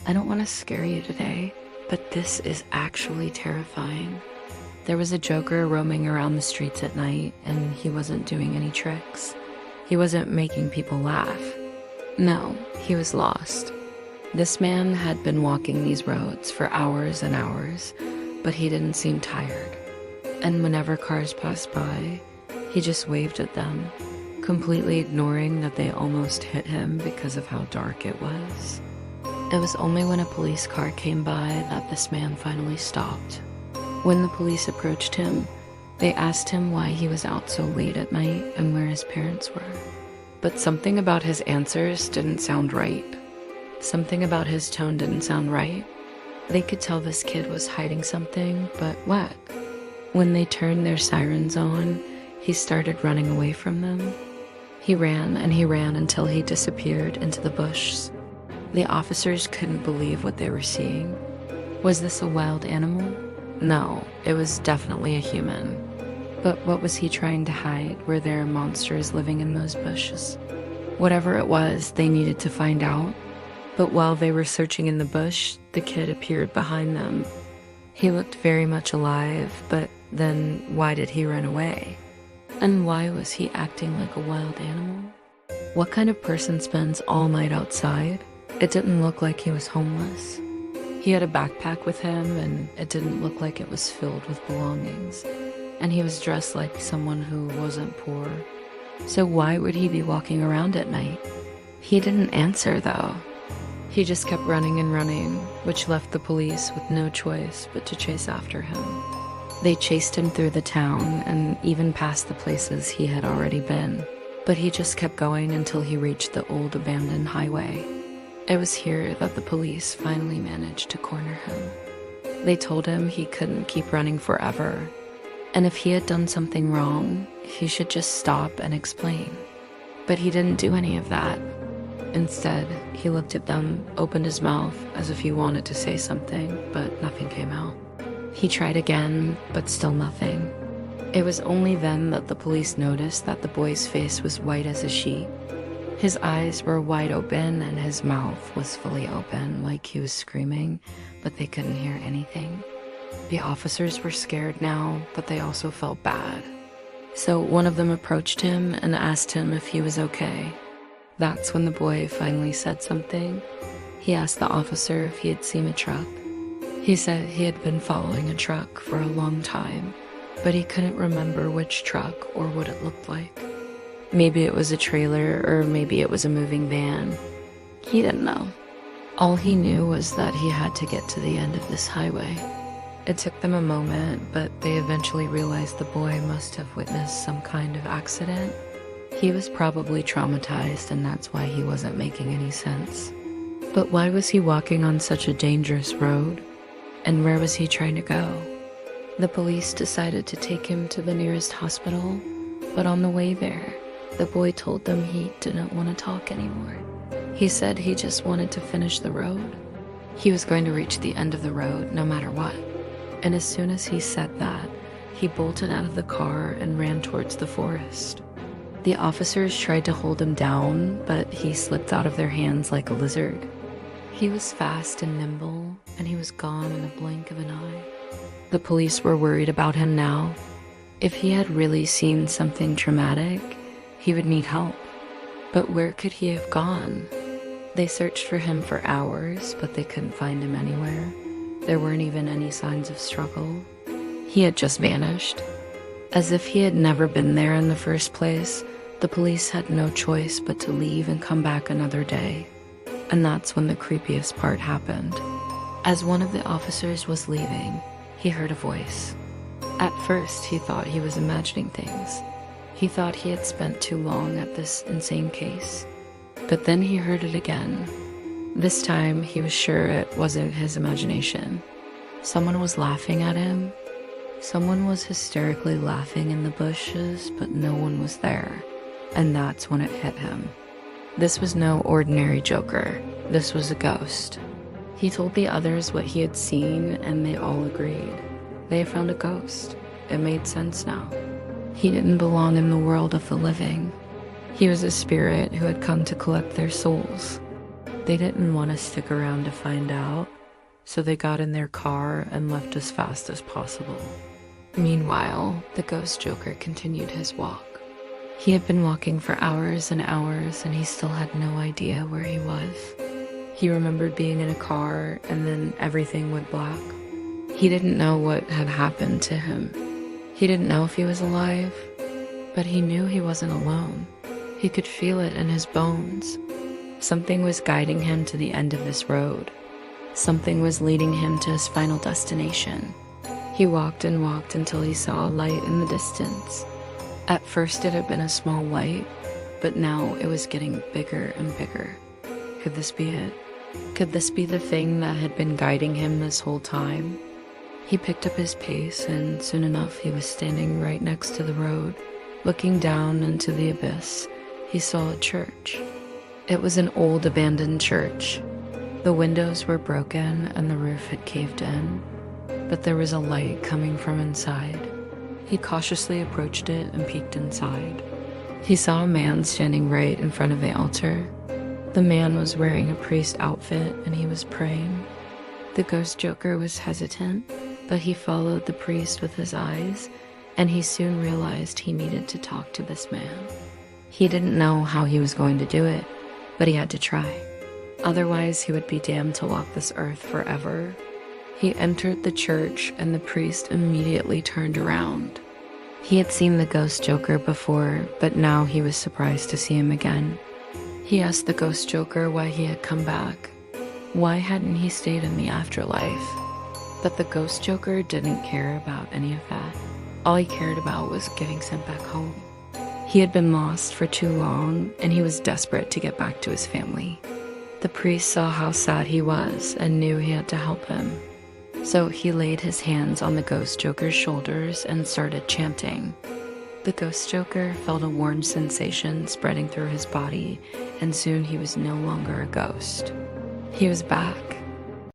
I don't want to scare you today, but this is actually terrifying. There was a joker roaming around the streets at night, and he wasn't doing any tricks. He wasn't making people laugh. No, he was lost. This man had been walking these roads for hours and hours, but he didn't seem tired. And whenever cars passed by, he just waved at them, completely ignoring that they almost hit him because of how dark it was. It was only when a police car came by that this man finally stopped. When the police approached him, they asked him why he was out so late at night and where his parents were. But something about his answers didn't sound right. Something about his tone didn't sound right. They could tell this kid was hiding something, but what? When they turned their sirens on, he started running away from them. He ran and he ran until he disappeared into the bushes. The officers couldn't believe what they were seeing. Was this a wild animal? No, it was definitely a human. But what was he trying to hide? Were there monsters living in those bushes? Whatever it was, they needed to find out. But while they were searching in the bush, the kid appeared behind them. He looked very much alive, but then why did he run away? And why was he acting like a wild animal? What kind of person spends all night outside? It didn't look like he was homeless. He had a backpack with him, and it didn't look like it was filled with belongings. And he was dressed like someone who wasn't poor. So why would he be walking around at night? He didn't answer, though. He just kept running and running, which left the police with no choice but to chase after him. They chased him through the town and even past the places he had already been, but he just kept going until he reached the old abandoned highway. It was here that the police finally managed to corner him. They told him he couldn't keep running forever, and if he had done something wrong, he should just stop and explain. But he didn't do any of that. Instead, he looked at them, opened his mouth as if he wanted to say something, but nothing came out. He tried again, but still nothing. It was only then that the police noticed that the boy's face was white as a sheet. His eyes were wide open and his mouth was fully open, like he was screaming, but they couldn't hear anything. The officers were scared now, but they also felt bad. So one of them approached him and asked him if he was okay. That's when the boy finally said something. He asked the officer if he had seen a truck. He said he had been following a truck for a long time, but he couldn't remember which truck or what it looked like. Maybe it was a trailer, or maybe it was a moving van. He didn't know. All he knew was that he had to get to the end of this highway. It took them a moment, but they eventually realized the boy must have witnessed some kind of accident. He was probably traumatized, and that's why he wasn't making any sense. But why was he walking on such a dangerous road? And where was he trying to go? The police decided to take him to the nearest hospital, but on the way there, the boy told them he didn't want to talk anymore. He said he just wanted to finish the road. He was going to reach the end of the road no matter what. And as soon as he said that, he bolted out of the car and ran towards the forest. The officers tried to hold him down, but he slipped out of their hands like a lizard. He was fast and nimble, and he was gone in a blink of an eye. The police were worried about him now. If he had really seen something traumatic, he would need help. But where could he have gone? They searched for him for hours, but they couldn't find him anywhere. There weren't even any signs of struggle. He had just vanished. As if he had never been there in the first place, the police had no choice but to leave and come back another day. And that's when the creepiest part happened. As one of the officers was leaving, he heard a voice. At first, he thought he was imagining things. He thought he had spent too long at this insane case. But then he heard it again. This time, he was sure it wasn't his imagination. Someone was laughing at him. Someone was hysterically laughing in the bushes, but no one was there. And that's when it hit him. This was no ordinary joker. This was a ghost. He told the others what he had seen, and they all agreed. They had found a ghost. It made sense now. He didn't belong in the world of the living. He was a spirit who had come to collect their souls. They didn't want to stick around to find out, so they got in their car and left as fast as possible. Meanwhile, the ghost joker continued his walk. He had been walking for hours and hours, and he still had no idea where he was. He remembered being in a car, and then everything went black. He didn't know what had happened to him. He didn't know if he was alive, but he knew he wasn't alone. He could feel it in his bones. Something was guiding him to the end of this road. Something was leading him to his final destination. He walked and walked until he saw a light in the distance. At first it had been a small light, but now it was getting bigger and bigger. Could this be it? Could this be the thing that had been guiding him this whole time? He picked up his pace, and soon enough he was standing right next to the road. Looking down into the abyss, he saw a church. It was an old abandoned church. The windows were broken and the roof had caved in, but there was a light coming from inside. He cautiously approached it and peeked inside. He saw a man standing right in front of the altar. The man was wearing a priest outfit and he was praying. The ghost joker was hesitant, but he followed the priest with his eyes, and he soon realized he needed to talk to this man. He didn't know how he was going to do it, but he had to try. Otherwise, he would be damned to walk this earth forever. He entered the church, and the priest immediately turned around. He had seen the ghost joker before, but now he was surprised to see him again. He asked the ghost joker why he had come back. Why hadn't he stayed in the afterlife? But the ghost joker didn't care about any of that. All he cared about was getting sent back home. He had been lost for too long, and he was desperate to get back to his family. The priest saw how sad he was and knew he had to help him. So he laid his hands on the ghost joker's shoulders and started chanting. The ghost joker felt a warm sensation spreading through his body, and soon he was no longer a ghost. He was back,